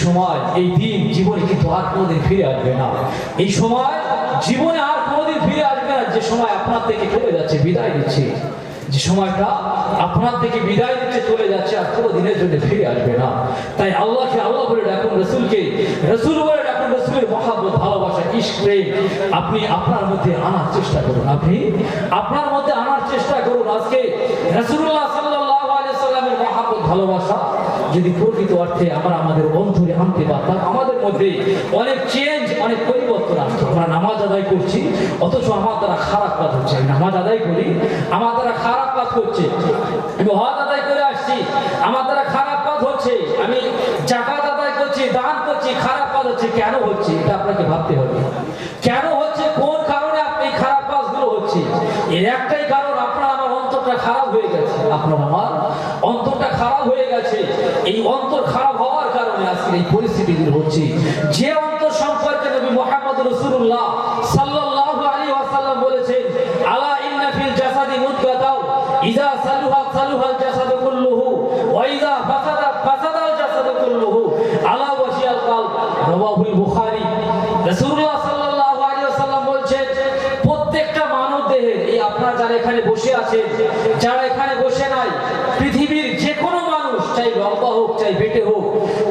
সময় এই দিন জীবনে কিন্তু আর কোনোদিন ফিরে আসবে না। এই সময় জীবনে আর কোনোদিন ফিরে আসবে না, যে সময় আপনার থেকে চলে যাচ্ছে, বিদায় দিচ্ছে, যে সময়টা আপনার থেকে বিদায় দিচ্ছে, চলে যাচ্ছে, আর কোনো দিনের জন্য ফিরে আসবে না। তাই আল্লাহকে আল্লাহ বলে ডাকুন, রসুলকে রসুল বলে ডাকুন। রসুলের মহাব্বত, ভালোবাসা, ইশক, প্রেম আপনি আপনার মধ্যে আনার চেষ্টা করুন। আপনি আপনার মধ্যে আনার চেষ্টা করুন। আজকে রাসূলুল্লাহ সাল্লাল্লাহু আলাইহি সাল্লামের মহাব্বত, ভালোবাসা যদি প্রকৃত অর্থে আমরা আমাদের অন্তরে আনতে পারতাম, আমাদের মধ্যে অনেক চেঞ্জ, অনেক পরিবর্তন আসতো। আমরা নামাজ আদায় করছি, অথচ আমার দ্বারা খারাপ কাজ হচ্ছে। আমি নামাজ আদায় করি, আমার দ্বারা খারাপ কাজ হচ্ছে। আমি হজ আদায় করে আসছি, আমার দ্বারা খারাপ কাজ হচ্ছে। আমি যাকাত আদায় করছি, দান করছি, খারাপ কাজ হচ্ছে। কেন হচ্ছে এটা আপনাকে ভাবতে হবে। কেন হচ্ছে, কোন কারণে আপনি খারাপ কাজগুলো হচ্ছে? এর একটাই কারণ, আপনার আমার অন্তরটা খারাপ হয়ে গেছে। আপনার আমার অন্তরটা খারাপ হয়ে গেছে। এই অন্তর খারাপ হওয়ার কারণে আজকে এই পরিস্থিতিগুলো হচ্ছে। যে অন্তর সম্পর্কে নবী মুহাম্মদ রাসূলুল্লাহ সাল্লাল্লাহু আলাইহি ওয়াসাল্লাম বলেছেন, আলা ইন্না ফিল জাসাদি মুদগাতাও ইযা সালুহা সালুহাল জাসাদু কুল্লুহু ওয়া ইযা ফাসাদা ফাসাদাল জাসাদু কুল্লুহু আলা ওয়াশিয়াল কলব, রাওয়াহুল বুখারী। রাসূলুল্লাহ সাল্লাল্লাহু আলাইহি ওয়াসাল্লাম বলেছেন, প্রত্যেকটা মানব দেহের, এই আপনারা যারা এখানে বসে আছেন, যারা এখানে বসে নাই, পৃথিবীর যে কোনো মানুষ, চাই লম্বা হোক, চাই বেটে হোক,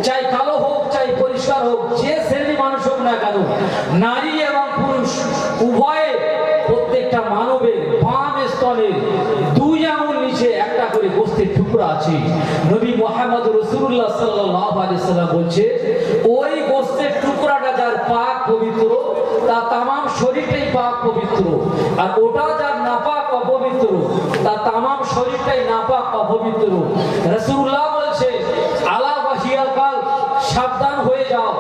চাই কালো হোক, চাই পরিষ্কার হোক, যে শ্রেণী মানুষ হোক না কেন, নারী এবং পুরুষ উভয়ে, প্রত্যেকটা মানবের বাম স্তনের 2 আঙ্গুল নিচে একটা করে গোশতের টুকরা আছে। নবী মুহাম্মদ রাসূলুল্লাহ সাল্লাল্লাহু আলাইহি সাল্লাম বলছে, ওই গোশতের টুকরাটা যার পাক পবিত্র, তার তামাম শরীরটাই পাক পবিত্র। আর ওটা যার নাপাক অপবিত্র, তার তামাম শরীরটাই নাপাক অপবিত্র। রাসূলুল্লাহ বলছে, আলা ওয়াহিয়াল কলব, সাবধান হয়ে যাও।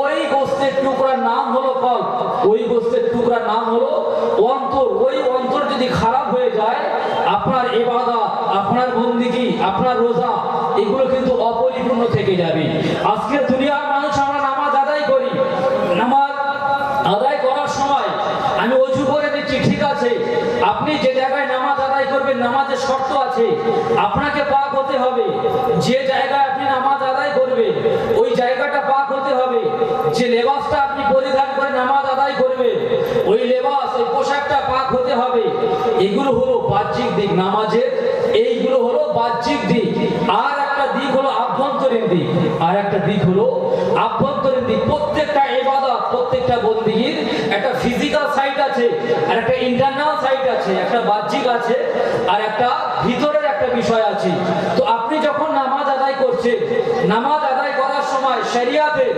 ওই গোশতের টুকরার নাম হলো কলব, ওই গোশতের টুকরার নাম হলো অন্তর। ওই অন্তর যদি খারাপ হয়ে যায়, আপনার ইবাদত, আপনার বন্দেগী, আপনার রোজা, এগুলো কিন্তু অপরিপূর্ণ থেকে যাবে। আজকের দুনিয়ার মানুষ, আমরা নামাজ আদায় করি, নামাজ আদায় করার সময় আমি ওযু করে দিচ্ছি, ঠিক আছে। আপনি যে জায়গায় নামাজ আদায় করবেন, নামাজের শর্ত আছে, আপনাকে পাক হতে হবে। যে জায়গায় আপনি নামাজ আদায় করবেন, ওই জায়গাটা পাক হতে হবে। যে লেবাসটা আপনি পরিধান করে নামাজ আদায় করবেন, ওই লেবাস, ওই পোশাকটা পাক হতে হবে। এগুলো হলো বাহ্যিক দিক নামাজের, এইগুলো হলো বাহ্যিক দিক। আর একটা দিক হলো আভ্যন্তরীণ দিক, আর একটা দিক হলো আভ্যন্তরীণ দিক। প্রত্যেকটা ইবাদত, প্রত্যেকটা বন্দেগীর একটা ফিজিক্যাল সাইড আছে, আর একটা ইন্টারনাল সাইড আছে, একটা বাহ্যিক আছে, আর একটা ভিতরের একটা বিষয় আছে। তো আপনি যখন নামাজ আদায় করছেন, নামাজ আদায় করার সময় শরিয়াতের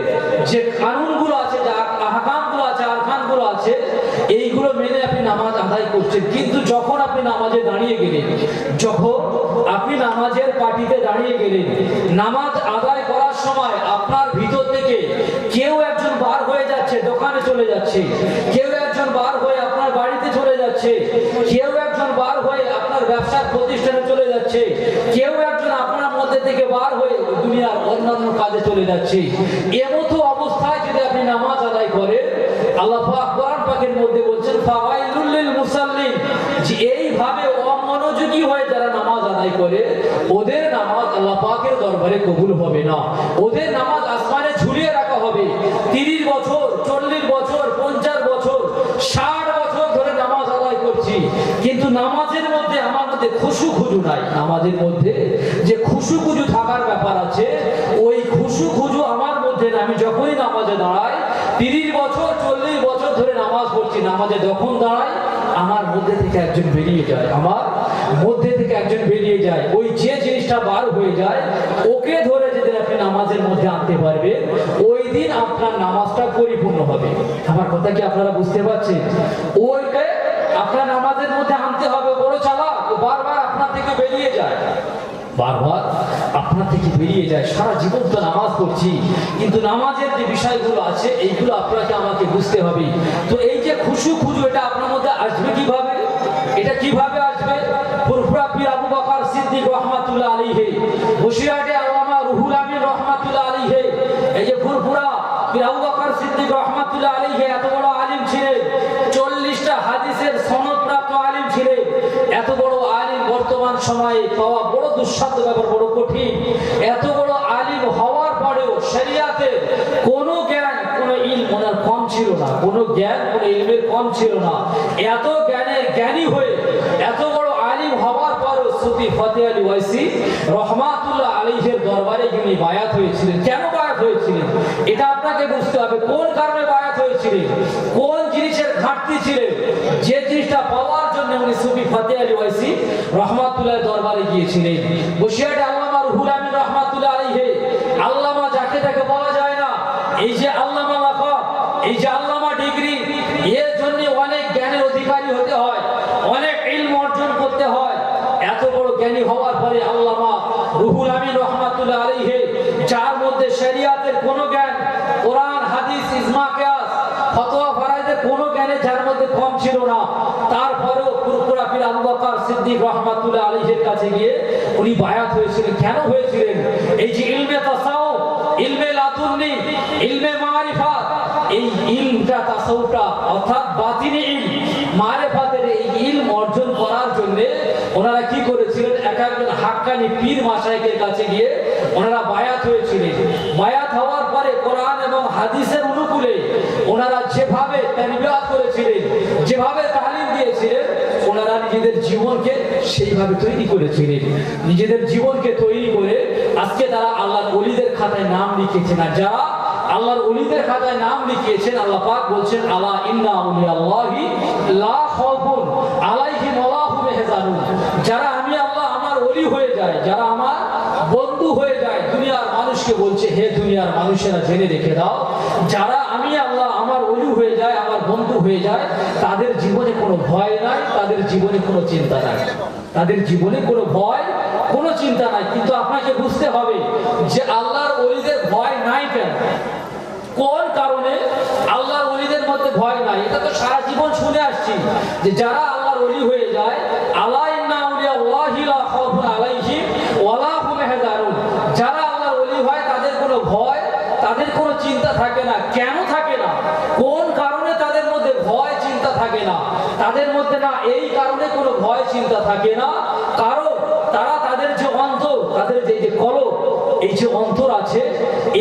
যে কানুনগুলো আছে, যে আহকামগুলো আছে, আরকানগুলো আছে, এইগুলো মেনে আপনি নামাজ আদায় করছেন। কিন্তু যখন আপনি নামাজে দাঁড়িয়ে গেলেন, যখন আপনি নামাজের পাটিতে দাঁড়িয়ে গেলেন, নামাজ আদায় করার সময় আপনার ভিতর থেকে কেউ একজন বার হয়ে যাচ্ছে, দোকানে চলে যাচ্ছে, কেউ একজন বার হয়ে আপনার বাড়িতে চলে যাচ্ছে, কেউ একজন বার হয়ে আপনার ব্যবসার প্রতিষ্ঠানে চলে যাচ্ছে, কেউ একজন আপনার মধ্যে থেকে বার হয়ে দুনিয়ার অন্যান্য কাজে চলে যাচ্ছে। এমতো অবস্থায় যদি আপনি নামাজ আদায় করেন, আল্লাহ পাক কোরআন পাকের মধ্যে বলছেন, ফাওয়াইলুল লিল মুসাল্লিন, যে এইভাবে অমনোযোগী হয়ে যারা নামাজ আদায় করে, ওদের নামাজ আল্লাহ পাকের দরবারে কবুল হবে না। ওদের নামাজ আসমানে ঝুলিয়ে রাখা হবে। 30 বছর, 40 বছর, 50 বছর, 60 বছর ধরে নামাজ আদায় করছি, কিন্তু নামাজের মধ্যে আমার মধ্যে খুশু খুজু নাই। নামাজের মধ্যে যে খুশু খুজু থাকার ব্যাপার আছে, ওই খুশু খুজু আমার মধ্যে না। আমি যখনই নামাজে দাঁড়াই, 30 বছর, 40 বছর ধরে নামাজ পড়ছি, নামাজে যখন দাঁড়াই, আমার মধ্যে থেকে একজন বেরিয়ে যায়, আমার মধ্যে থেকে একজন বেরিয়ে যায়। ওই যে জিনিসটা বার হয়ে যায়, ওকে ধরে যেদিন আপনি নামাজের মধ্যে আনতে পারবেন, ওই দিন আপনার নামাজটা পরিপূর্ণ হবে। আমার কথা কি আপনারা বুঝতে পারছেন? ওইকে আপনার নামাজের মধ্যে আনতে হবে। বড় চালাক, বারবার আপনার থেকে বেরিয়ে যায়, বারবার আপনার থেকে বেরিয়ে যায়। সারা জীবন তো নামাজ পড়ছি, কিন্তু নামাজের যে বিষয়গুলো আছে, এইগুলো আপনাকে আমাকে বুঝতে হবে। তো এই যে খুশু খুজু, এটা আপনার মধ্যে আসবে কিভাবে? এটা কিভাবে আসবে? ফুরফুরা পীর আবু বকর সিদ্দিক রহমাতুল্লাহ আলাইহি, বসিরহাটে আল্লামা রুহুল আমিন রহমাতুল্লাহ আলাইহি, এই যে ফুরফুরা পীর আবু বকর সিদ্দিক রহমাতুল্লাহ আলাইহি এত বড় আলিম ছিলেন, 40টা হাদিসের সনদ প্রাপ্ত আলিম ছিলেন। এত বড় আলিম বর্তমান সময়ে পাওয়া বড় দুঃসাধ্য ব্যাপার, বড় কঠিন। এত বড় আলিম হওয়ার পরেও শরিয়াতের কোনো জ্ঞান কোনো ইলম ওনার কম ছিল না, কোনো জ্ঞান কোনো ইলমের কম ছিল না। এত জ্ঞানের জ্ঞানী হয়ে এত বড় আলিম হওয়ার পরও সুফি ফতেহ আলী ওয়াইসি রহমাতুল্লাহ আলাইহির দরবারে যিনি বায়াত হয়েছিলেন। কেন বায়াত হয়েছিলেন এটা আপনাকে বুঝতে হবে। কোন কারণে বায়াত হয়েছিলেন, কোন জিনিসের ঘাটতি ছিল, যে জিনিসটা পাওয়ার জন্য উনি সুফি ফতেহ আলী ওয়াইসি রহমাতুল্লাহ দরবারে গিয়েছিলেন। বসিরহাটে আল্লামা রুহুল আমিন রহমাতুল্লাহ আলাইহি, আল্লামা যাকে তাকে বলা যায় না, এই যে আল্লামা লাকাব, এই যে আল্লামা ডিগ্রি, এর জন্য অনেক জ্ঞানের অধিকারী হতে হয়, অনেক ইলম অর্জন করতে হয়। এত বড় জ্ঞানী হওয়ার পরে আল্লামা রুহুল আমিন রহমাতুল্লাহ আলাইহি, যার মধ্যে শরিয়াতের কোনো জ্ঞান, কোরআন হাদিস ইজমা কিয়াস ফতোয়া ফরায়েদের কোনো জ্ঞানে যার মধ্যে কম ছিল না, তারপরেও পুরপুরা পীর আবু বকর সিদ্দিক রহমাতুল্লাহ আলাইহির কাছে গিয়ে উনি বায়াত হয়েছিলেন। কেন হয়েছিলেন? এই যে ইলমে তাসাউফ, ইলমে লাদুন্নি, ইলমে মারিফাত, এই ইলমটা তাসাউফটা অর্থাৎ বাতিনি ইলম মারিফাতের এই ইলম অর্জন করার জন্য ওনারা কি করেছিলেন, এক একজন হাক্কানি পীর মাশায়েখের কাছে গিয়ে ওনারা বায়াত হয়েছিলেন। বায়াত হওয়ার পরে কোরআন এবং হাদিসের অনুকূলে ওনারা যেভাবে তারবিয়াত করেছিলেন, যেভাবে তালিম দিয়েছিলেন, ওনারা নিজেদের জীবনকে সেইভাবে তৈরি করেছিলেন। নিজেদের জীবনকে তৈরি করে আজকে তারা আল্লাহর ওলিদের খাতায় নাম লিখেছেন। আর যারা আল্লাহর ওলিদের খাতায় নাম লিখিয়েছেন, আল্লাহ পাক বলছেন আলা ইন্না আউলিয়াল্লাহি লা খাউফুন আলাইহিম ওয়া হুম ইয়াহজানুন। যারা আমি আল্লাহ আমার ওলি হয়ে যায়, যারা আমার বন্ধু হয়ে যায়, দুনিয়ার মানুষকে বলছে হে দুনিয়ার মানুষেরা জেনে রেখে দাও, যারা আমি আল্লাহ আমার ওলি হয়ে যায়, আমার বন্ধু হয়ে যায়, তাদের জীবনে কোনো ভয় নাই, তাদের জীবনে কোনো চিন্তা নাই, তাদের জীবনে কোনো ভয় কোনো চিন্তা নাই। কিন্তু আপনাকে বুঝতে হবে যে আল্লাহর ওলিদের ভয় নাই কেন, কোন কারণে আল্লাহর ওলিদের মধ্যে ভয় নাই। এটা তো সারা জীবন শুনে আসছি যে যারা আল্লাহর ওলি হয়ে যায়, আলা ইন্না আউলিয়াল্লাহি লা খাউফুন আলাইহিম ওয়া লা হুম ইয়াহজানুন, যারা আল্লাহর ওলি হয় তাদের কোনো ভয়, তাদের কোনো চিন্তা থাকে না। কেন থাকে না, কোন কারণে তাদের মধ্যে ভয় চিন্তা থাকে না? তাদের মধ্যে না এই কারণে কোনো ভয় চিন্তা থাকে না, কারণ তারা তাদের যে অন্তর, তাদের যে কলব, এই যে অন্তর আছে,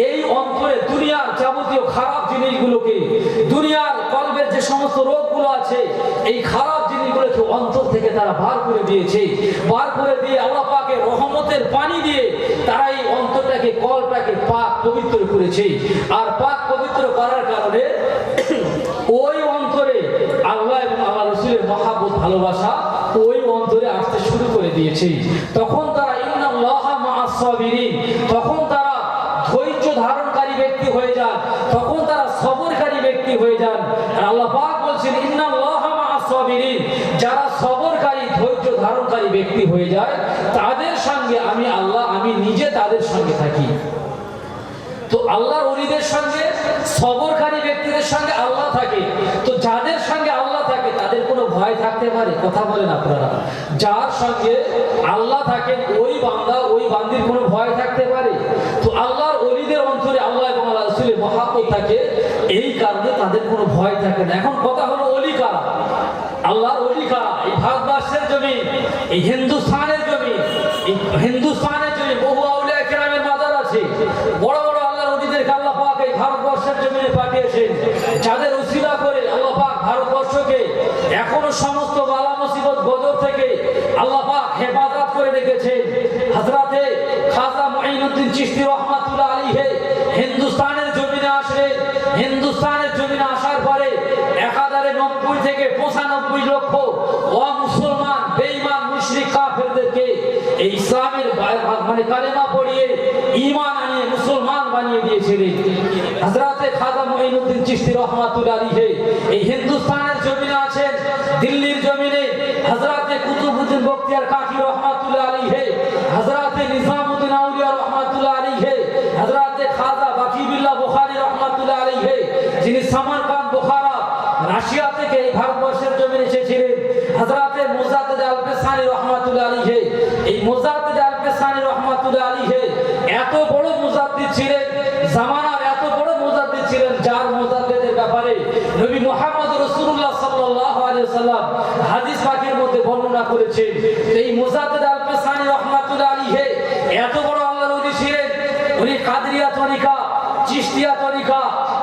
এই অন্তরে দুনিয়ার যাবতীয় খারাপ জিনিসগুলোকে, দুনিয়ার কলবের যে সমস্ত রোগগুলো আছে, এই খারাপ জিনিসগুলোকে অন্তর থেকে তারা বার করে দিয়েছে। বার করে দিয়ে আল্লাহ পাকের রহমতের পানি দিয়ে তারা এই অন্তরটাকে, কলটাকে পাক পবিত্র করেছে। আর পাক পবিত্র করার কারণে ওই অন্তরে আল্লাহ এবং আল্লাহ রাসূলের মহব্বত, ভালোবাসা ওই অন্তরে আসতে শুরু করে দিয়েছে। তখন তারা ইন্নাল্লাহা মা'আস সাবিরিন, তখন তারা ধৈর্য ধারণকারী ব্যক্তি হয়ে যান, তখন তারা সবরকারী ব্যক্তি হয়ে যান। আর আল্লাহ পাক বলছেন ইন্নাল্লাহা মা'আস সাবিরিন, যারা সবরকারী ধৈর্য ধারণকারী ব্যক্তি হয়ে যায়, তাদের সঙ্গে আমি আল্লাহ, আমি নিজে তাদের সঙ্গে থাকি। তো আল্লাহর ওলিদের সঙ্গে, সবরকারী ব্যক্তিদের সঙ্গে আল্লাহ থাকে। তো যাদের সঙ্গে আল্লাহ থাকে তাদের কোনো ভয় থাকতে পারে? কথা বলেন আপনারা। যার সঙ্গে আল্লাহ থাকেন ওই বান্দা, ওই বান্দির কোনো ভয় থাকতে পারে? তো আল্লাহর ওলিদের অন্তরে আল্লাহ এবং আল্লাহ রাসূলের মহব্বত থাকে, এই কারণে তাদের কোনো ভয় থাকে না। এখন কথা হলো ওলি কারা, আল্লাহর ওলি কারা? এই ভারতবর্ষের জমি, এই হিন্দুস্তানের জমি, এই হিন্দুস্তানের জমি বহু আউলিয়া কেরামের মাজার আছে, বড় বড় আল্লাহ পাক এই ভারতবর্ষের জমিনে পাঠিয়েছেন, যাদের উসিলা করে আল্লাহ পাক ভারতবর্ষকে এখনো সমস্ত বালা মুসিবত গজব থেকে আল্লাহ পাক হেফাজত করে রেখেছেন। হযরতে খাজা মুঈনুদ্দিন চিশতি রাহমাতুল্লাহ আলাইহি হিন্দুস্তানের জমিনে আসলেন। হিন্দুস্তানের জমিনে আসার পরে 1090 থেকে 95 লক্ষ অমুসলমান বেঈমান মুশরিক কাফেরদেরকে এই ইসলামের মানে কালেমা পড়িয়ে ঈমান আনিয়ে মুসলমান বানিয়ে দিয়েছিলেন। হযরতে খাজা মুঈনুদ্দিন চিশতি রাহমাতুল্লাহ আলাইহি এই হিন্দুস্তানের জমিনে আছেন। দিল্লির জমিনে হযরতে কুতুবউদ্দিন বখতিয়ার কাকি রাহমাতুল্লাহ আলাইহি, হযরতে নিজামউদ্দিন আউলিয়া রাহমাতুল্লাহ আলাইহি, হযরতে খাজা বাকিবিল্লাহ বুখারী রাহমাতুল্লাহ আলাইহি, যিনি সামারকান্দ বুখারা রাশিয়া থেকে এই ভারতবর্ষের জমিনে এসেছিলেন। হযরতে মুজাদ্দিদ আল-পেশানি রাহমাতুল্লাহ আলাইহি, এই মুজাদ্দিদ আল-পেশানি রাহমাতুল্লাহ আলাইহি এত বড় মুজাদ্দিদ ছিলেন, জামানার এত বড় মুজাদ্দিদ ছিলেন, যার মুজাদ্দিদের ব্যাপারে নবী মুহাম্মদ রাসূলুল্লাহ সাল্লাল্লাহু আলাইহি ওয়াসাল্লাম হাদিস পাকের মধ্যে বর্ণনা করেছেন। এই মুজাদ্দিদ আল-পেশানি রাহমাতুল্লাহ আলাইহি এত বড় আল্লাহর ওলি ছিলেন। উনি কাদরিয়া তরিকা, চিশতিয়া তরিকা,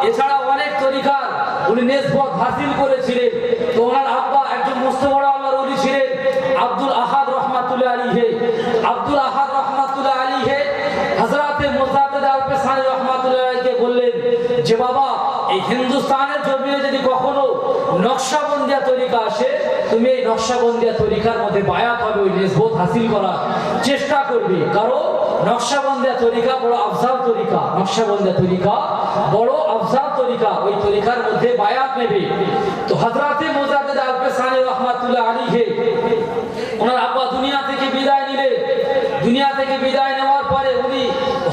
এছাড়া অনেক তরিকার উনি নেসবত হাসিল করেছিলেন। তো ওনার আব্বা একজন মস্ত বড় আল্লাহর ওলি ছিলেন, আব্দুল আহাদ রহমাতুল্লাহ আলাইহি। আব্দুল আহাদ রহমাতুল্লাহ আলাইহি হযরতে মুজাদ্দিদ আল-পেশানি রহমাতুল্লাহ আলাইহিকে বললেন যে বাবা, এই হিন্দুস্তানের জমিনে যদি কখনো নকশাবন্দিয়া তরিকা আসে, তুমি এই নকশাবন্দিয়া তরিকার মধ্যে বায়াত হবে, ওই নিসবত হাসিল করার চেষ্টা করবে। কারণ নকশাবন্দিয়া তরিকা বড় আফজাল তরিকা, নকশাবন্দিয়া তরিকা বড় আফজাল তরিকা, ওই তরিকার মধ্যে বায়াত নেবে। তো হযরতে মুজাদ্দিদ আল-পেশানি রহমাতুল্লাহ আলাইহি ওনার আব্বা দুনিয়া থেকে বিদায় নিলেন। দুনিয়া থেকে বিদায় নেওয়ার পরে উনি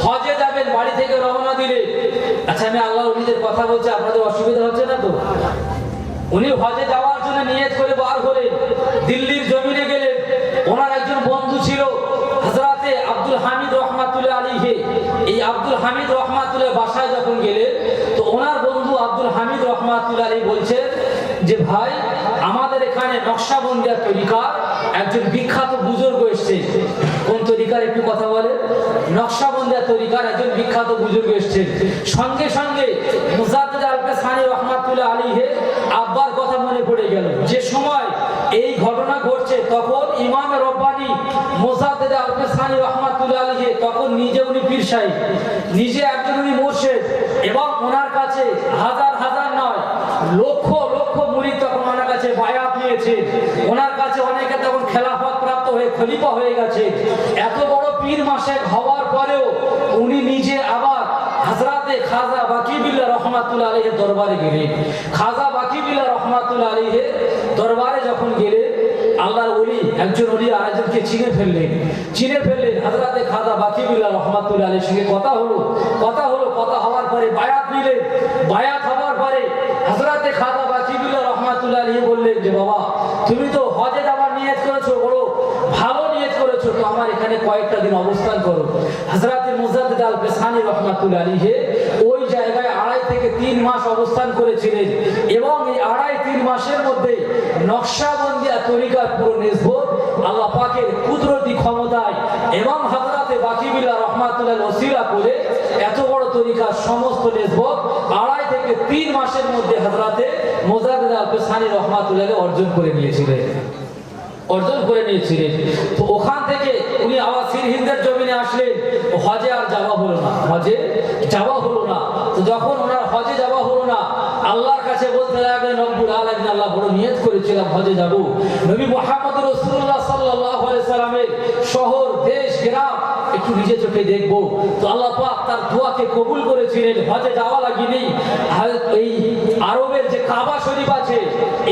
হজে যাবেন, বাড়ি থেকে রওনা দিলেন। আচ্ছা, আমি আল্লাহর ওলিদের কথা বলছি, আপনাদের অসুবিধা হচ্ছে না তো? উনি হজে যাওয়ার জন্য নিয়ত করে বার হলেন, দিল্লির জমিনে গেলেন। ওনার একজন বন্ধু ছিল হযরতে আব্দুল হামিদ রহমাতুল্লাহ আলাইহি। এই আব্দুল হামিদ রহমাতুল্লাহ বাসায় যখন গেলেন, তো ওনার বন্ধু আব্দুল হামিদ রহমাতুল্লাহ আলাইহি বলছেন যে ভাই, আমাদের এখানে নকশাবন্দিয়া তরিকার একজন বিখ্যাত বুজুর্গ এসেছে। কোন তরিকার একটু কথা বলে? নকশাবন্দিয়া তরিকার একজন বিখ্যাত বুজুর্গ এসেছেন। সঙ্গে সঙ্গে মুজাদ্দিদ আল-পেশানি রহমাতুল্লাহ আলাইহি আব্বার কথা মনে পড়ে গেল। যে সময় এই ঘটনা ঘটছে তখন ইমামে রব্বানি মুজাদ্দিদ আল-পেশানি রহমাতুল্লাহ আলাইহি তখন নিজে উনি পীর সাহেব, নিজে একজন উনি মুর্শিদ, এবং ওনার কাছে হাজার হাজার নয় লক্ষ লক্ষ মুরিদ তখন ওনার কাছে বায়াত নিয়েছে। ওনার কাছে অনেকে তখন খেলাফত প্রাপ্ত হয়ে খলিফা হয়ে গেছে। এত বড় পীর মাসে হওয়ার পরেও উনি নিজে আবার হযরতে খাজা বাকিবিল্লাহ রহমাতুল্লাহ আলাইহির দরবারে গেলেন। খাজা বাকিবিল্লাহ রহমাতুল্লাহ আলাইহির দরবারে যখন গেলেন, আল্লাহর ওলি একজন ওলি আরেকজনকে চিনে ফেললেন। হযরতে খাজা বাকিবিল্লাহ রহমাতুল্লাহ আলাইহির সঙ্গে কথা হলো। কথা হওয়ার পরে বায়াত নিলেন। বায়াত হওয়ার পরে হযরতে খাজা বাকিবিল্লাহ রহমাতুল্লাহ আলাইহি বললেন যে বাবা, তুমি তো হজে যাওয়ার নিয়ত করেছো, বড় ভালো নিয়ত করেছো, তো আমার এখানে কয়েকটা দিন অবস্থান করো। হযরতে মুজাদ্দিদ আল-পেশানি রহমাতুল্লাহ আলাইহি ওই জায়গায় 2.5 থেকে 3 মাস অবস্থান করেছিলেন, এবং এই 2.5-3 মাসের মধ্যে নকশাবন্দিয়া তরিকার পুরো নিসবত আল্লাহ পাকের কুদরতি ক্ষমতায় এবং হযরতে বাকিবিল্লাহ রহমাতুল্লাহ ওসিলা করে এত বড় তরিকার সমস্ত নিসবত 2.5 থেকে 3 মাসের মধ্যে হযরতে মুজাদ্দিদ আল-পেশানি রহমাতুল্লাহ অর্জন করে নিয়েছিলেন। তো ওখান থেকে উনি আবার সিরহিন্দের জমিনে আসলেন। হজে আর যাওয়া হলো না। তো যখন ওনার হজে যাওয়া হলো না, আল্লাহর কাছে বলতে লাগলেন, রব্বুল আলামিন, আল্লাহ বড় নিয়ত করেছিলাম হজে যাব, নবী মুহাম্মদ রাসূলুল্লাহ সাল্লাল্লাহু আলাইহি সাল্লামের শহর দেশ গ্রাম একটু নিজে চোখে দেখবো। তো আল্লাহ পাক তার দোয়াকে কবুল করেছিলেন। হজে যাওয়া লাগেনি। এই আরবের যে কাবা শরীফ আছে,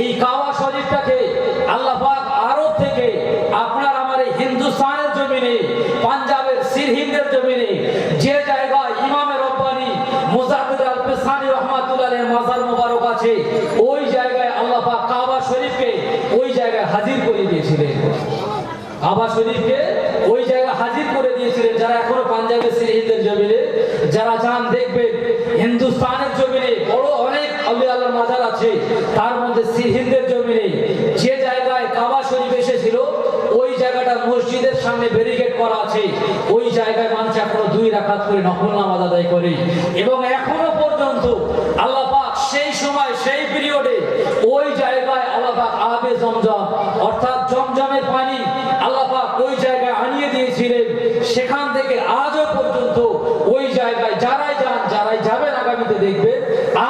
এই কাবা শরীফটাকে আল্লাহ পাক আরব থেকে আপনার আমার এই হিন্দুস্তানের জমিনে, পাঞ্জাবের সিরহিন্দের জমিনে যে জায়গায় ইমামে রব্বানি মুজাদ্দিদ আল-পেশানি রহমাতুল্লাহ আলাইহির মাজার মুবারক আছে, ওই জায়গায় আল্লাহ পাক কাবা শরীফকে ওই জায়গায় হাজির করে দিয়েছিলেন। কাবা শরীফকে ওই জায়গায় হাজির করে দিয়েছিলেন। যারা এখনো পাঞ্জাবের সিরহিন্দের জমিনে যারা যান, দেখবেন হিন্দুস্তানের জমিনে বড় অনেক আউলিয়া আল্লাহর মাজার আছে, তার মধ্যে সিরহিন্দের জমিনে যে জায়গায় কাবা শরীফ এসেছিল, ওই জায়গাটা মসজিদের সামনে ব্যারিকেড করা আছে। ওই জায়গায় মানুষ এখনো 2 রাকাত করে নফল নামাজ আদায় করে, এবং এখনো পর্যন্ত আল্লাহ পাক সেই সময় সেই পিরিয়ডে ওই জায়গায় আল্লাহ পাক আবে জমজম অর্থাৎ জমজমের পানি আল্লাহ পাক ওই জায়গায় আনিয়ে দিয়েছিলেন। সেখান থেকে আজও পর্যন্ত ওই জায়গায় যারাই যাবেন আগামীতে দেখবেন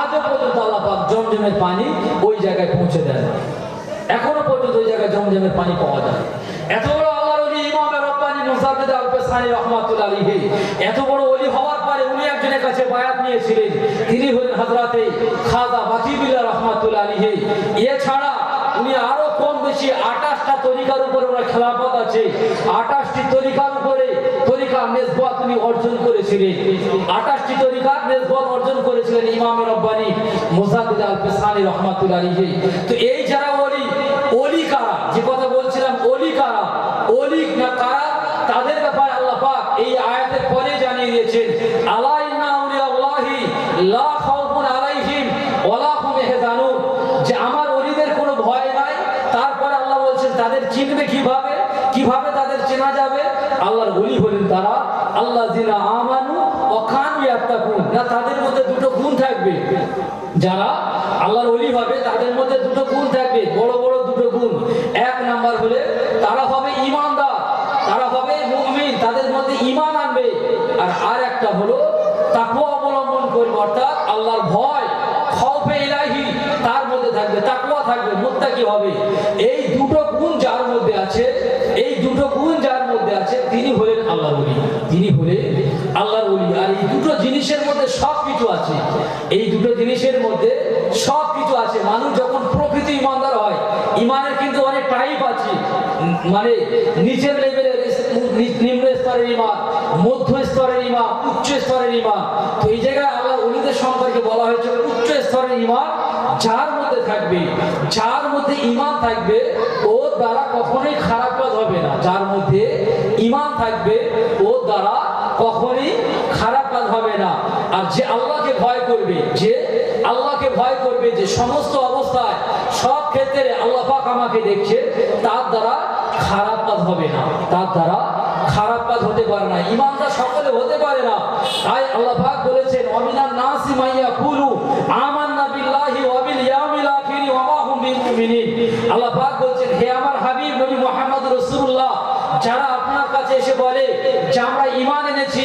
আজও পর্যন্ত আল্লাহ পাক জমজমের পানি ওই জায়গায় পৌঁছে দেন। এখনো পর্যন্ত ওই জায়গায় জমজমের পানি পাওয়া যায়। এত বড় আল্লাহর ওলি ইমামে রব্বানি মুজাদ্দিদ আল-পেশানি রহমাতুল্লাহ আলাইহি এত বড় ওলি হওয়ার পরে উনি একজনের কাছে বায়াত নিয়েছিলেন। তিনি হলেন হযরতে খাজা বাকিবিল্লাহ রহমাতুল্লাহ আলাইহি। এছাড়া উনি আরো কম বেশি 28টা তরিকার উপরে ওনার খেলাফত আছে। 28টি তরিকার উপরে তরিকা নিসবত উনি অর্জন করেছিলেন। 28টি তরিকার নিসবত অর্জন করেছিলেন ইমামে রব্বানি মুজাদ্দিদ আল-পেশানি রহমাতুল্লাহ আলাইহি। তো এই যারা ওলি কারা, যে কথা বলছিলাম, ওলি কারা, ওলি না কারা, তাদের ব্যাপারে আল্লাহ পাক এই আয়াতের পরে জানিয়ে দিয়েছেন, আলা ইন্না আউলিয়াল্লাহি লা খাউফুন আলাইহিম ওয়ালা হুম ইয়াহজানুন, যে আমার ওলিদের কোনো ভয় নাই। তারপরে আল্লাহ বলছেন তাদের চিনবে কিভাবে তাদের চেনা যাবে? আল্লাহর ওলি হলেন তারা আল্লাযিনা আমানু অখান ইয়াত্তাকুন, না তাদের মধ্যে দুটো গুণ থাকবে। যারা আল্লাহর ওলি হবে তাদের মধ্যে দুটো গুণ থাকবে, বড় বড় দুটো গুণ। এক নাম্বার হলে তারা হবে ঈমানদার, তারা হবে মুমিন, তাদের মধ্যে ঈমান আনবে। আর একটা হলো তাকওয়া অবলম্বন করবে, অর্থাৎ আল্লাহর ভয়, খাউফে ইলাহি তার মধ্যে থাকবে, তাকওয়া থাকবে, মুত্তাকি হবে। এই দুটো গুণ যার মধ্যে আছে, এই দুটো গুণ যার মধ্যে আছে, তিনি হলেন আল্লাহর ওলি, তিনি হলেন আল্লাহর ওলি। আর এই দুটো জিনিসের মধ্যে সব কিছু আছে, এই দুটো জিনিসের মধ্যে সব কিছু আছে। মানুষ যখন প্রকৃত ঈমানদার হয়, ঈমানের কিন্তু অনেক টাইপ আছে, মানে নিচের লেভেলের, নিম্ন স্তরের ঈমান, মধ্য স্তরের ঈমান, উচ্চ স্তরের ঈমান। তো এই জায়গায় আল্লাহর ওলিদের সম্পর্কে বলা হয়েছে উচ্চ স্তরের ঈমান যার মধ্যে থাকবে, যার মধ্যে ঈমান থাকবে, ওর দ্বারা কখনোই খারাপ কাজ হবে না। যার মধ্যে ঈমান থাকবে, ওর দ্বারা কখনোই খারাপ কাজ হবে না। আর যে আল্লাহকে ভয় করবে, যে আল্লাহকে ভয় করবে, যে সমস্ত অবস্থায় সব ক্ষেত্রে আল্লাহ পাক আমাকে দেখছে, তার দ্বারা খারাপ কাজ হবে না, তার দ্বারা খারাপ কাজ হতে পারে না। ঈমানদার সকলে হতে পারে না। তাই আল্লাহ পাক বলেছেন ওয়ামিনান নাসি মাইয়াকুলু আমান্না বিল্লাহি ওয়া বিল ইয়াউমিল আখির ওয়া মা হুম বিমুমিনিন। আল্লাহ পাক বলেছেন, হে আমার হাবিব নবী মুহাম্মদ রাসূলুল্লাহ, যারা আপনার কাছে এসে বলে যে আমরা ঈমান এনেছি,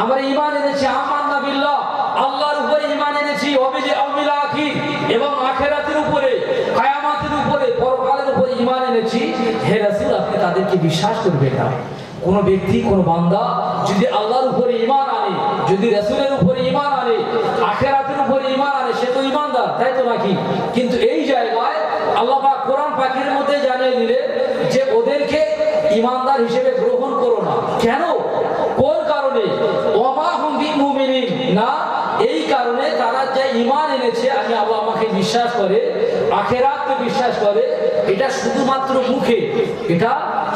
আমরা ঈমান এনেছি, আমান্না বিল্লাহ আল্লাহর উপরে ঈমান এনেছি, ওয়া বিল ইয়াউমিল আখির এবং আখিরাতের উপরে, কিয়ামতের উপরে, পরকালের উপরে ঈমান এনেছি, হে রাসূল আপনি তাদেরকে বিশ্বাস করবেন না। কোন ব্যক্তি, কোন বান্দা যদি আল্লাহর উপরে ঈমান আনে, যদি রাসূলের উপরে ঈমান আনে, আখিরাতের উপরে ঈমান আনে, সে তো ঈমানদার, তাই তো নাকি? কিন্তু এই জায়গায় আল্লাহ পাক কোরআন পাকের মধ্যে জানিয়ে দিলেন যে ওদেরকে ঈমানদার হিসেবে গ্রহণ করো না। কেন? কোন কারণে? ওমা হুম বিমুমিনিন, না এই কারণে তারা যে ঈমান এনেছে, আমি আল্লাহ আমাকে বিশ্বাস করে, আখিরাতকে বিশ্বাস করে, এটা শুধুমাত্র মুখে, এটা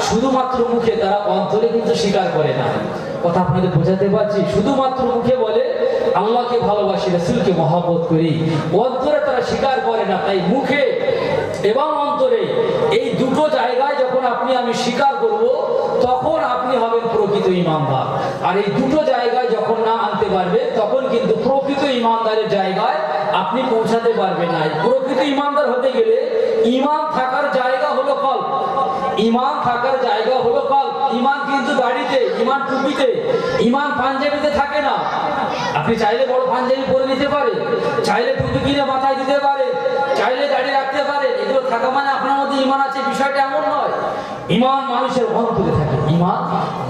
শুধুমাত্র মুখে, তারা অন্তরে কিন্তু স্বীকার করে না। কথা আপনাদের বোঝাতে পারছি? শুধুমাত্র মুখে বলে আল্লাহকে ভালোবাসি, রাসূলকে মহব্বত করি, অন্তরে তারা স্বীকার করে না। তাই মুখে এবং অন্তরে এই দুটো জায়গায় যখন আপনি আমি স্বীকার করব, তখন আপনি হবেন প্রকৃত ঈমানদার। আর এই দুটো জায়গায় যখন না আনতে পারবে, তখন কিন্তু প্রকৃত ঈমানদারের জায়গায় আপনি পৌঁছাতে পারবেন না। প্রকৃত ঈমানদার হতে গেলে ঈমান থাকার জায়গা হলো কলব, ঈমান থাকার জায়গা হলো কলব। ঈমান কিন্তু দাড়িতে, ঈমান টুপিতে, ঈমান পাঞ্জাবিতে থাকে না। আপনি চাইলে বড় পাঞ্জাবি পরে নিতে পারে, চাইলে টুপি কিনে মাথায় দিতে পারে, চাইলে দাড়ি রাখতে পারে, এগুলো থাকা মানে আপনার মধ্যে ঈমান আছে, বিষয়টা এমন নয়। ঈমান মানুষের অন্তরে থাকে, ঈমান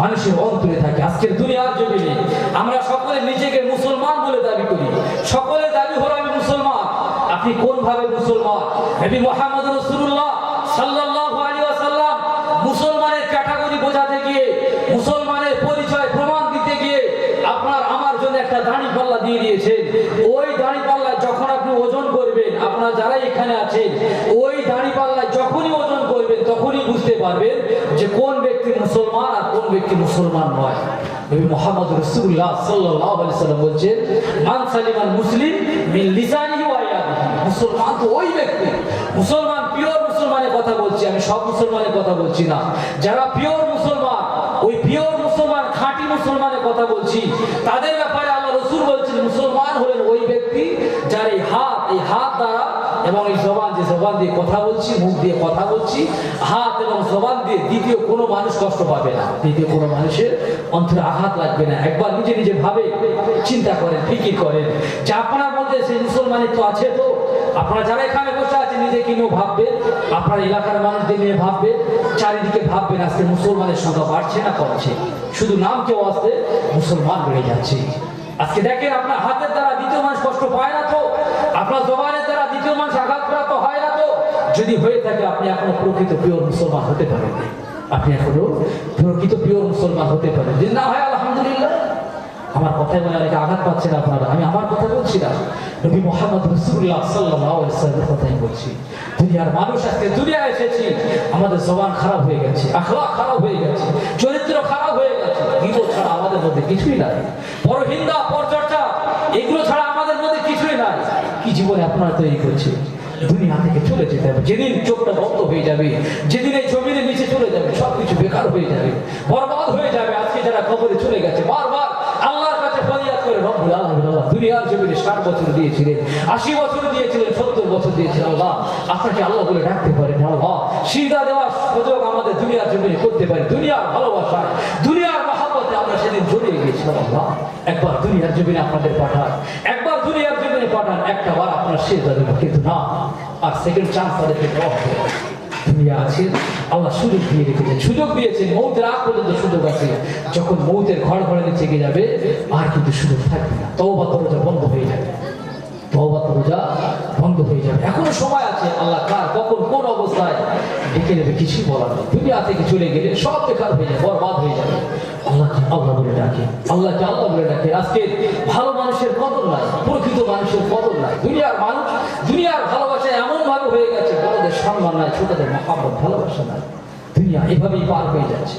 মানুষের অন্তরে থাকে। আজকের দুনিয়ার জমিনে আমরা সকলে নিজেকে মুসলমান বলে দাবি করি, সকলের দাবি হলো আমি মুসলমান। আপনি কোন ভাবে মুসলমান? নবী মুহাম্মদ রাসূলুল্লাহ সাল্লাল্লাহু আলাইহি ওয়াসাল্লাম মুসলমানের ক্যাটাগরি বোঝাতে গিয়ে, মুসলমানের পরিচয় প্রমাণ দিতে গিয়ে আপনার আমার জন্য একটা দাড়ি পাল্লা দিয়ে দিয়েছেন। ওই দাড়ি পাল্লা যখন আপনি ওজন করবেন, আপনারা যারা এখানে আছেন, ওই দাড়ি পাল্লা যখনই ওজন করবেন, তখনই বুঝতে পারবেন যে কোন ব্যক্তি মুসলমান আর কোন ব্যক্তি মুসলমান নয়। নবী মুহাম্মদ রাসূলুল্লাহ সাল্লাল্লাহু আলাইহি ওয়াসাল্লাম বলেন, মান সালিমাল মুসলিম মিন লিসানিহি ওয়া ইয়াদিহি। মুসলমান তো ওই ব্যক্তি, মুসলমান পিওর মুসলমানের কথা বলছি আমি, সব মুসলমানের কথা বলছি না। যারা পিওর মুসলমান, ওই পিওর মুসলমান, খাঁটি মুসলমানের কথা বলছি, তাদের ব্যাপারে আল্লাহ রাসূল বলছেন মুসলমান হলেন ওই ব্যক্তি যার এই হাত দ্বারা এবং এই জবান, যে জবান দিয়ে কথা বলছি, মুখ দিয়ে কথা বলছি, হাত এবং জবান দিয়ে দ্বিতীয় কোনো মানুষ কষ্ট পাবে না, দ্বিতীয় কোনো মানুষের অন্তরে আঘাত লাগবে না। একবার নিজে নিজে ভাবে চিন্তা করেন, ফিকির করেন যে আপনার মধ্যে সেই মুসলমানের তো আছে। তো আপনারা যারা এখানে বসে আছেন, নিজেকে নিয়েও ভাববেন, আপনার এলাকার মানুষদের নিয়ে ভাববেন, চারিদিকে ভাববেন আজকে মুসলমানের সংখ্যা বাড়ছে না কমছে? শুধু নাম কেউ আসতে মুসলমান বেড়ে যাচ্ছে। আজকে দেখেন আপনার হাতের দ্বারা দ্বিতীয় মানুষ কষ্ট পায় না তো? আপনার জবানের দ্বারা দ্বিতীয় মানুষ আঘাতপ্রাপ্ত হয় না তো? যদি হয়ে থাকে, আপনি এখনো প্রকৃত পিওর মুসলমান হতে পারেন, আপনি এখনো প্রকৃত পিওর মুসলমান হতে পারেন। যদি না হয় আলহামদুলিল্লাহ। আমার কথায় মনে অনেকে আঘাত পাচ্ছেন আপনারা, আমি আমার কথা বলছি না, নবী মুহাম্মদ রাসূলুল্লাহ সাল্লাল্লাহু আলাইহি ওয়াসাল্লামের কথাই বলছি। দুনিয়ার মানুষ আজকে দুনিয়ায় এসেছি, আমাদের জবান খারাপ হয়ে গেছে, আখলাক খারাপ হয়ে গেছে, চরিত্র খারাপ হয়ে গেছে। গীবত ছাড়া আমাদের মধ্যে কিছুই নাই, পরহিন্দা, পরচর্চা, এগুলো ছাড়া আমাদের মধ্যে কিছুই নাই। কি জীবনে আপনারা তৈরি করছেন? দুনিয়া থেকে চলে যেতে হবে। যেদিন চোখটা বন্ধ হয়ে যাবে, যেদিন এই জমিনের নিচে চলে যাবে, সবকিছু বেকার হয়ে যাবে, বরবাদ হয়ে যাবে। আজকে যারা কবরে চলে গেছে, বারবার আল্লাহর কাছে ফরিয়াদ রব্বুল আলামিন আল্লাহ দুনিয়ার জমিনে 60 বছর দিয়েছিলেন, 80 বছর দিয়েছিলেন, 70 বছর দিয়েছিলেন। আল্লাহ আপনাকে আল্লাহ বলে ডাকতে পারেন, আল্লাহ সিজদা দেওয়ার সুযোগ আমাদের দুনিয়ার জমিনে করতে পারি। দুনিয়ার ভালোবাসায়, দুনিয়ার মহব্বতে আমরা সেদিন জড়িয়ে গিয়েছিলাম। আল্লাহ একবার দুনিয়ার জমিনে আপনাদের পাঠান, একবার দুনিয়ার জমিনে পাঠান, একটা বার আপনার সিজদা দেব, কিন্তু না আর সেকেন্ড চান্স তাদেরকে দেওয়া হবে। দুনিয়া আছে, আল্লাহ সুযোগ দিয়ে রেখেছেন, সুযোগ দিয়েছেন, মৌতের আগ পর্যন্ত সুযোগ আছে। যখন মৌতের ঘর ঘরে জেগে যাবে আর কিন্তু সুযোগ থাকবে না, তওবা দরজা বন্ধ হয়ে যাবে, তওবা দরজা বন্ধ হয়ে যাবে। এখনো সময় আছে, আল্লাহ কার কখন কোন অবস্থায় ডেকে নেবে কিছু বলার নেই। দুনিয়া থেকে চলে গেলে সব বেকার হয়ে যাবে, বরবাদ হয়ে যাবে। আল্লাহকে আল্লাহ বলে ডাকে, আল্লাহকে আল্লাহ বলে ডাকে। আজকে ভালো মানুষের কদর নাই, প্রকৃত মানুষের কদর নাই। দুনিয়ার মানুষ, দুনিয়ার ভালোবাসা এমন ভাবে হয়ে গেছে, বড়দের সম্মান নাই, ছোটদের মহব্বত ভালোবাসা নাই। দুনিয়া এভাবেই পার হয়ে যাচ্ছে,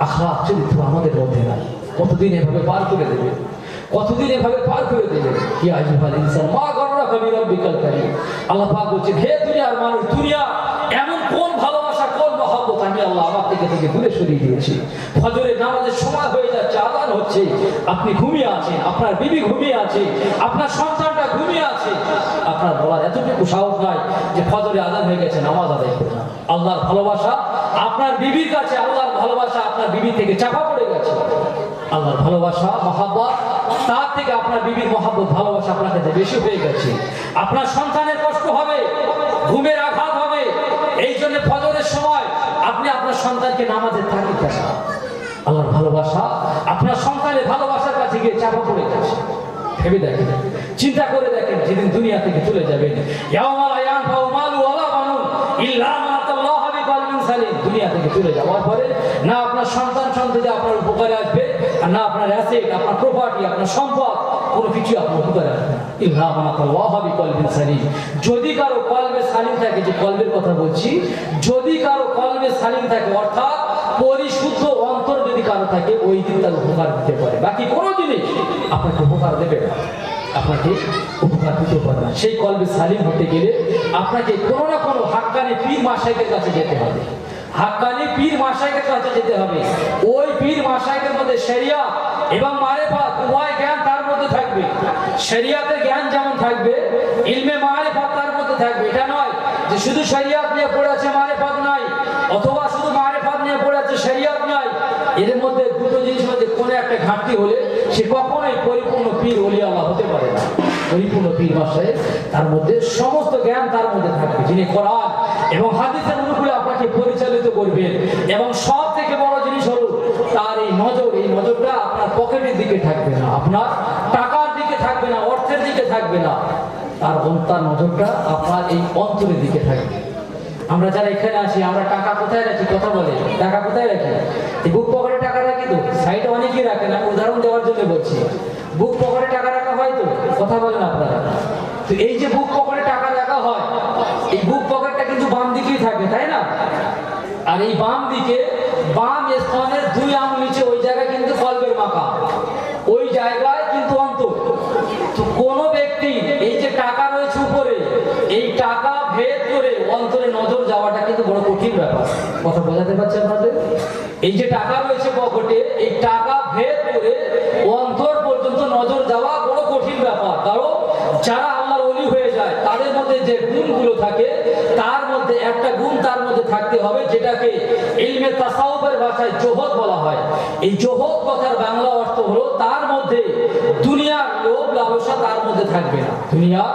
আখলাক চরিত্র আমাদের মধ্যে নাই। কতদিন এভাবে পার করে দেবে, কতদিন এভাবে পার করে দেবে? ইয়া আইয়ুহাল ইনসান মা গাররাকা বিরাব্বিকাল কারীম। আল্লাহ পাক বলেছেন, হে দুনিয়ার মানুষ, দুনিয়া এমন কোন ভালোবাসা, কোন মহব্বত আমি আল্লাহ আমার থেকে দূরে সরিয়ে দিয়েছি। ফজরের নামাজের সময় হয়ে যাচ্ছে, আযান হচ্ছে, আপনি ঘুমিয়ে আছেন, আপনার বিবি ঘুমিয়ে আছে, আপনার সন্তানটা ঘুমিয়ে আছে, আপনার বলার এতটুকু সাহস নাই যে ফজরে আযান হয়ে গেছে, নামাজ আদায় করুন না। আল্লাহর ভালোবাসা আপনার বিবির কাছে, আল্লাহর ভালোবাসা আপনার বিবি থেকে চাপা পড়ে গেছে। আল্লাহর ভালোবাসা মহব্বত তার থেকে আপনার বিবির মহব্বত ভালোবাসা আপনার কাছে বেশি হয়ে গেছে। আপনার সন্তানের কষ্ট হবে, ঘুমের আঘাত হবে, এই জন্য ফজরের সময় আপনি আপনার সন্তানকে নামাজে তাগিদ দেন। আল্লাহর ভালোবাসা আপনার সন্তানের ভালোবাসার কাছে গিয়ে চাপা পড়ে গেছে। ভেবে দেখেন, চিন্তা করে দেখেন, যেদিন দুনিয়া থেকে চলে যাবেন, ইয়াউমা লা ইয়ানফাউ মালু ওয়ালা বানুন ইল্লা মান আতাল্লাহা বিকলবিন সালিম। দুনিয়া থেকে চলে যাওয়ার পরে না আপনার সন্তান সন্ততি আপনার উপকারে আসবে, আর না আপনার অ্যাসেট, আপনার প্রপার্টি, আপনার সম্পদ, কোনো কিছু আপনার উপকারে আসবে না। ইল্লা মান আতাল্লাহা বিকলবিন সালিম। যদি কারো কলবে সালিম থাকে, যে কলবের কথা বলছি, যদি কারো কলবে সালিম থাকে, অর্থাৎ পরিশুদ্ধ অন্তর যদি কারো থাকে, ওই দিন তার উপকার দিতে পারে। বাকি কোনো জিনিস আপনাকে উপকার দেবে না, আপনাকে উপকার দিতে পারে না। সেই কলবে সালিম হতে গেলে আপনাকে কোনো না কোনো হাক্কানি পীর মাশায়েখের কাছে যেতে হবে, হাক্কানি পীর মাশায়েখের কাছে যেতে হবে। ওই পীর মাশায়েখের মধ্যে শরিয়াত এবং মারিফাত উভয় জ্ঞান তার মধ্যে থাকবে। শরিয়াতের জ্ঞান যেমন থাকবে, ইলমে মারিফাত তার মধ্যে থাকবে। এটা নয় যে শুধু শরিয়াত নিয়ে পড়ে আছে, মারিফাত নাই, অথবা শুধু মারিফাত নিয়ে পড়ে আছে, শরিয়াত নাই। এর মধ্যে দুটো জিনিস মধ্যে কোনো একটা ঘাটতি হলে সে কখনোই পরিপূর্ণ পীর ওলি আল্লাহ হতে পারে না। পরিপূর্ণ পীর মাশায়েখ তার মধ্যে সমস্ত জ্ঞান তার মধ্যে থাকবে, যিনি কোরআন এবং হাদিসের অনুকূলে আপনাকে পরিচালিত করবেন। এবং সব থেকে বড় জিনিস হলো তার এই নজর, এই নজরটা আপনার পকেটের দিকে থাকবে না, আপনার টাকার দিকে থাকবে না, অর্থের দিকে থাকবে না, তার নজরটা আপনার এই অন্তরের দিকে থাকবে। আমরা যারা এখানে আসি, আমরা টাকা কোথায় রাখি? কথা বলে, টাকা কোথায় রাখি? এই বুক পকেটে টাকা রাখি তো? সাইডে অনেকেই রাখেন, আমি উদাহরণ দেওয়ার জন্য বলছি। বুক পকেটে টাকা রাখা হয় তো? কথা বলেন আপনারা। তো এই যে বুক পকেটে টাকা রাখা হয়, এই বুক পকেটটা কিন্তু বাম দিকেই থাকে, তাই না? আর এই বাম দিকে, বাম স্তনের 2 আঙুল নিচে, ওই জায়গায় কিন্তু কলবের মাকা, ওই জায়গায় কিন্তু অন্তর। তো কোন ব্যক্তি এই যে টাকা রয়েছে উপরে, এই টাকা ভেদ করে অন্তরে নজর যাওয়াটা কিন্তু বড় কঠিন ব্যাপার। কথা বোঝাতে পারছি আপনাদের? এই যে টাকা রয়েছে পকেটে, এই টাকা ভেদ করে অন্তর পর্যন্ত নজর যাওয়া বড় কঠিন ব্যাপার। কারণ যারা আল্লাহর ওলি হয়ে যায়, তাদের মধ্যে যে গুণগুলো থাকে, তার মধ্যে একটা গুণ তার মধ্যে থাকতে হবে, যেটাকে ইলমে তাসাউফের ভাষায় জোহদ বলা হয়। এই জোহদ কথার বাংলা অর্থ হলো তার মধ্যে দুনিয়ার লোভ লালসা তার মধ্যে থাকবে না, দুনিয়ার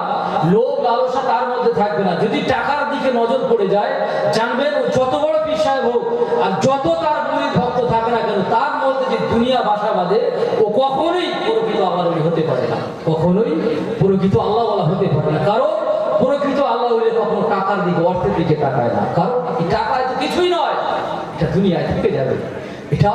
লোভ লালসা তার মধ্যে থাকবে না। যদি টাকার দিকে নজর পড়ে যায়, জানবেন ও যত বড় পীর সাহেব হোক আর যত তার মুরিদ ভক্ত থাকে না কেন, তার মধ্যে যে দুনিয়া বাসা বাঁধে, ও কখনোই প্রকৃত আল্লাহর ওলি হতে পারে না, কখনোই প্রকৃত আল্লাহওয়ালা হতে পারে না। কারণ প্রকৃত আল্লাহ ওলি কখনো টাকার দিকে, অর্থের দিকে তাকায় না। কারণ এই টাকা তো কিছুই নয়, এটা দুনিয়ায় থেকে যাবে, এটা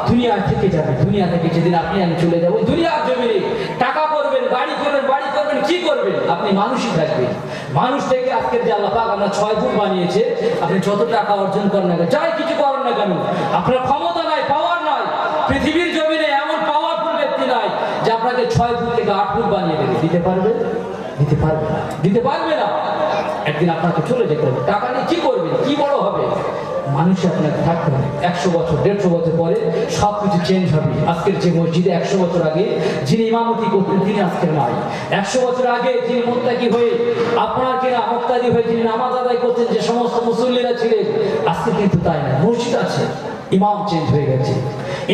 দুনিয়া থেকে যাবে। দুনিয়া থেকে যেদিন আপনি আমি চলে যাবো, দুনিয়ার জমিনে টাকা করবেন, গাড়ি করবেন, বাড়ি করবেন, কি করবেন? আপনি মানুষই থাকবেন। মানুষ থেকে আজকের যে আল্লাহ পাক আপনার 6 ফুট বানিয়েছে, আপনি যত টাকা অর্জন করেন না কেন, যাই কিছু করেন না কেন, আপনার ক্ষমতা নাই, পাওয়ার নাই। পৃথিবীর জমিনে এমন পাওয়ারফুল ব্যক্তি নাই যে আপনাকে 6 ফুট থেকে 8 ফুট বানিয়ে দিতে পারবে। দিতে পারবে না, দিতে পারবে না। একদিন আপনাকে চলে যেতে হবে। টাকা নিয়ে কি করবে, কি বড় হবে? মানুষে আপনাকে থাকতে হবে। 100 বছর 150 বছর পরে সব কিছু চেঞ্জ হবে। আজকের যে মসজিদে 100 বছর আগে যিনি ইমামতি করতেন তিনি আজকের নাই। 100 বছর আগে যিনি মুত্তাকি হয়ে আপনার কিনা মুক্তাদি হয়ে যিনি নামাজ আদায় করতেন, যে সমস্ত মুসল্লিরা ছিলেন, আজকে কিন্তু তাই না। মসজিদ আছে, ইমাম চেঞ্জ হয়ে গেছে,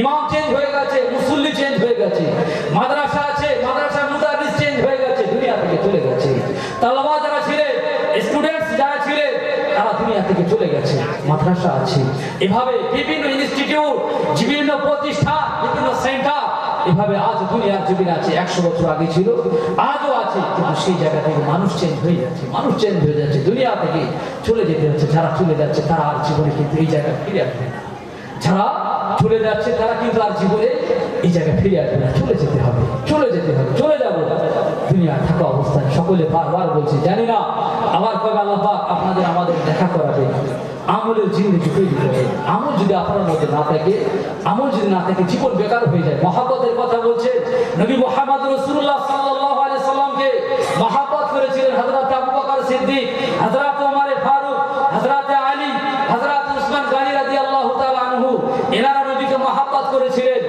ইমাম চেঞ্জ হয়ে গেছে, মুসল্লি চেঞ্জ হয়ে গেছে। মাদ্রাসা আছে, মাদ্রাসার মুদারিস চেঞ্জ হয়ে গেছে, দুনিয়া থেকে চলে গেছে। তালাবা যারা ছিলেন, স্টুডেন্টস যারা ছিলেন, তারা দুনিয়া থেকে চলে গেছে। মাদ্রাসা আছে, এভাবে বিভিন্ন ইনস্টিটিউট, বিভিন্ন প্রতিষ্ঠান, বিভিন্ন সেন্টার এভাবে আজ দুনিয়ার জমিনে আছে। 100 বছর আগে ছিল, আজও আছে, কিন্তু সেই জায়গা থেকে মানুষ চেঞ্জ হয়ে যাচ্ছে, মানুষ চেঞ্জ হয়ে যাচ্ছে, দুনিয়া থেকে চলে যেতে হচ্ছে। যারা চলে যাচ্ছে তারা আর জীবনে কিন্তু এই জায়গায় ফিরে আসবে না। যারা চলে যাচ্ছে তারা কিন্তু আর জীবনে এই জায়গায় ফিরে আসবে না। চলে যেতে হবে, চলে যেতে হবে, চলে যাবো। দুনিয়া থাকা অবস্থায় সকলে বারবার বলছে, জানি না আবার কবে আল্লাহ পাক আপনাদের আমাদের দেখা করাবে। আমলের জিন্দেগি তৈরি করবে। আমল যদি আপনার মধ্যে না থাকে, আমল যদি না থাকে, জীবন বেকার হয়ে যায়। মহাব্বতের কথা বলছে নবী মুহাম্মদ রাসূলুল্লাহ সাল্লাল্লাহু আলাইহি সাল্লামকে মহাব্বত করেছিলেন হযরত আবু বকর সিদ্দিক, হযরত ওমর ফারুক, হযরত আলী, হযরত উসমান গনি রাদিয়াল্লাহু তাআলা আনহু। এনারা নবীকে মহাব্বত করেছিলেন।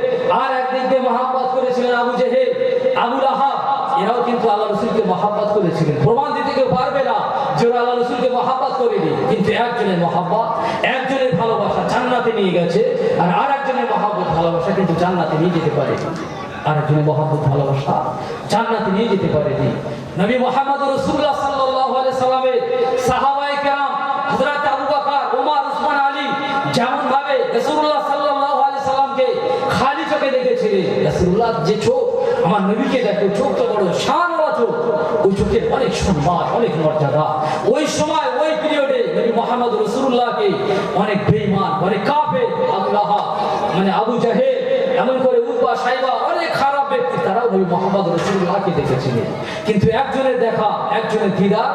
আর একদিক দিয়ে মহাব্বত করেছিলেন আবু জেহেল, আবু লাহাব। এরাও কিন্তু আল্লাহ রাসূলকে মহাব্বত করেছিলেন। প্রমাণ দিতে কেউ পারবে না যে ওরা আল্লাহ রাসূলকে মহাব্বত করেনি। কিন্তু একজনের মহাব্বত, একজনের ভালোবাসা জান্নাতে নিয়ে গেছে, আর আরেকজনের মহাব্বত ভালোবাসা কিন্তু জান্নাতে নিয়ে যেতে পারে। আরেকজনের মহাব্বত ভালোবাসা জান্নাতে নিয়ে যেতে পারেনি। নবী মুহাম্মদ রাসূলুল্লাহ সাল্লাল্লাহু আলাইহি সাল্লামের সাহাবায়ে কেরাম হযরত আবু বকর, ওমর, উসমান, আলী যেমন ভাবে রাসূলুল্লাহ সাল্লাল্লাহু আলাইহি সাল্লামকে খালি চোখে দেখেছিলেন। রাসূলুল্লাহ যে চোখ আমার নবীকে দেখো, চোখ তো বড় শানওয়ালা চোখ, ওই চোখের অনেক সম্মান, অনেক মর্যাদা। ওই সময় ওই পিরিয়ডে নবী মুহাম্মদ রাসূলুল্লাহকে অনেক বেঈমান, অনেক কাফের, আবু লাহাব মানে আবু জাহেল, এমন করে উতবা, সাইবা, অনেক খারাপ ব্যক্তি, তারাও নবী মুহাম্মদ রাসূলুল্লাহকে দেখেছিলেন। কিন্তু একজনের দেখা, একজনের দিদার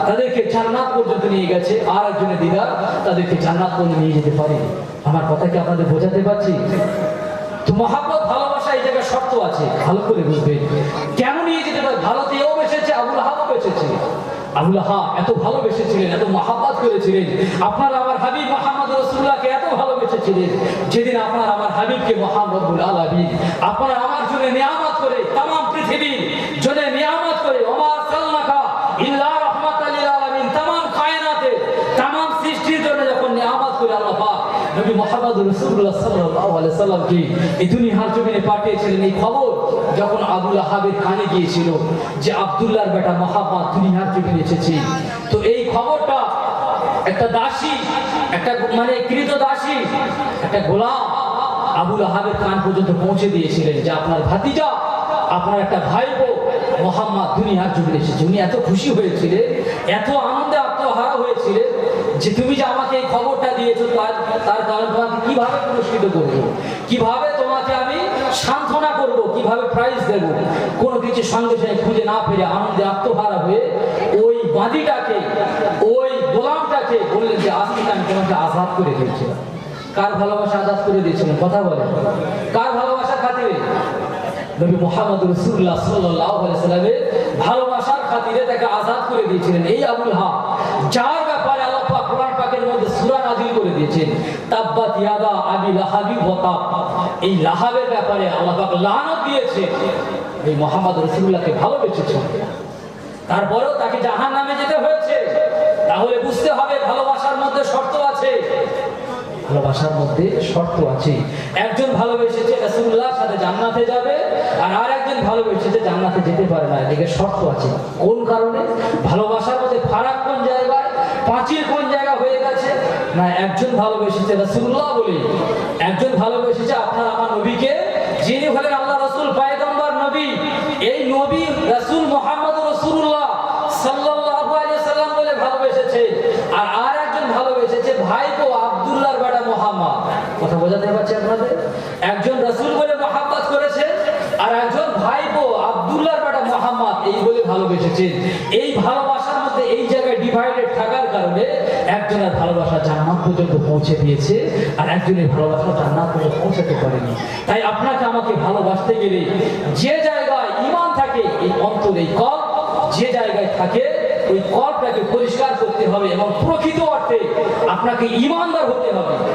তাদেরকে জান্নাত পর্যন্ত নিয়ে গেছে, আর একজনের দিদার তাদেরকে জান্নাত পর্যন্ত নিয়ে যেতে পারেনি। আমার কথা কি আপনাদের বোঝাতে পারছি? তো মহাব্বত, ভালোবাসা, এই জায়গায় শর্ত আছে, ভালো করে বুঝবেন। কেন নিয়ে যেতে পারে? ভারতে এও বেঁচেছে, আবু লাহাবও বেঁচেছে। আবু লাহাব এত ভালোবেসেছিলেন, এত মহাব্বত করেছিলেন। আপনার আমার হাবিব মুহাম্মদ রাসূলুল্লাহকে এত ভালোবেসেছিলেন, যেদিন আপনার আমার হাবিবকে মহান রব্বুল আলামিন আপনার আমার জন্য নিয়ামত করে, तमाम পৃথিবীর জন্য নিয়ামত করে, ওমা সাল্লাকা ইল্লা রাহমাতাল লিল আলামিন, तमाम কায়নাতে, तमाম সৃষ্টির জন্য যখন নিয়ামত করে আল্লাহ পাক নবী মুহাম্মদ রাসূলুল্লাহ সাল্লাল্লাহু আলাইহি সাল্লামকে এই দুনিয়ার জমিনে পাঠিয়েছিলেন। এই খবর যখন আবু লাহাবের কানে গিয়েছিল যে আব্দুল্লাহর বেটা মুহাম্মদ দুনিয়ার জমিনে এসেছে, তো এই খবরটা একটা দাসী, একটা মানে কৃত দাসী, একটা গোলাম আবু লাহাবের কান পর্যন্ত পৌঁছে দিয়েছিলেন যে আপনার ভাতিজা, আপনার একটা ভাইপো মুহাম্মদ দুনিয়ার জমিনে এসেছে। উনি এত খুশি হয়েছিলেন, এত আনন্দে আত্মহারা হয়েছিলেন যে তুমি যে আমাকে এই খবরটা দিয়েছো, তার কারণে তোমাকে কিভাবে পুরস্কৃত করবো, কিভাবে তোমাকে আমি সান্ত্বনা করব, কিভাবে প্রাইজ দেব, কোনো কিছু সঙ্গে সঙ্গে খুঁজে না পেরে আনন্দে আত্মহারা হয়ে ওই বাদীটাকে, ওই গোলামটাকে বললেন যে আজকে আমি তোমাকে আজাদ করে দিয়েছিলাম। কার ভালোবাসা আজাদ করে দিয়েছিলেন? কথা বলেন, কার ভালোবাসার খাতিরে? নবী মুহাম্মদ রাসূলুল্লাহ সাল্লাল্লাহু আলাইহি সাল্লামের ভালোবাসার খাতিরে তাকে আজাদ করে দিয়েছিলেন। এই আবু লাহাব, যার ব্যাপারে আল্লাহ পাক কোরআন পাকের মধ্যে সূরা নাযিল করে দিয়েছেন, তাব্বাত ইয়াদা আবি লাহাবি ওয়া তাব। এই লাহাবের ব্যাপারে আল্লাহ পাক লানত দিয়েছে। এই মুহাম্মদ রাসূলুল্লাহকে ভালোবেসেছেন, তারপরেও তাকে জাহান্নামে যেতে হয়েছে। তাহলে বুঝতে হবে ভালোবাসার মধ্যে শর্ত আছে, ভালোবাসার মধ্যে শর্ত আছে। একজন ভালোবেসেছে রাসূলুল্লাহর সাথে জান্নাতে যাবে, আর আরেকজন ভালোবেসেছে জান্নাতে যেতে পারে না। এদিকে শর্ত আছে। কোন কারণে? ভালোবাসার মধ্যে ফারাক কোন জায়গায়, পাঁচিল কোন জায়গা হয়ে গেছে না? একজন ভালোবেসেছে রাসূলুল্লাহ বলে, একজন ভালোবেসেছে আপনার আমার নবীকে, যিনি হলেন আল্লাহ রাসূল, পয়গম্বর, নবী। এই নবী রাসূল মুহাম্মদ রাসূলুল্লাহ সাল্লাল্লাহু আলাইহি সাল্লাম বলে ভালোবেসেছে। আর আরেকজন ভালোবেসেছে ভাইপো আব্দুল্লাহর বেটা মুহাম্মদ। কথা বোঝাতে পারছি আপনাদের? একজন রাসূল বলে মহব্বত করেছে, আর একজন ভাইপো আব্দুল্লাহর বেটা মুহাম্মদ এই বলে ভালোবেসেছে। এই ভালোবাসার মধ্যে এই জায়গায় ডিভাইডেড থাকার কারণে একজনের ভালোবাসা জান্নাত পর্যন্ত পৌঁছে দিয়েছে, আর একজনের ভালোবাসা জান্নাত পর্যন্ত পৌঁছাতে পারেনি। তাই আপনাকে আমাকে ভালোবাসতে গেলে যে জায়গায় ঈমান থাকে, এই অন্তর, এই কল, যে জায়গায় থাকে ওই কলটাকে পরিষ্কার করতে হবে এবং প্রকৃত অর্থে আপনাকে ইমানদার হতে হবে।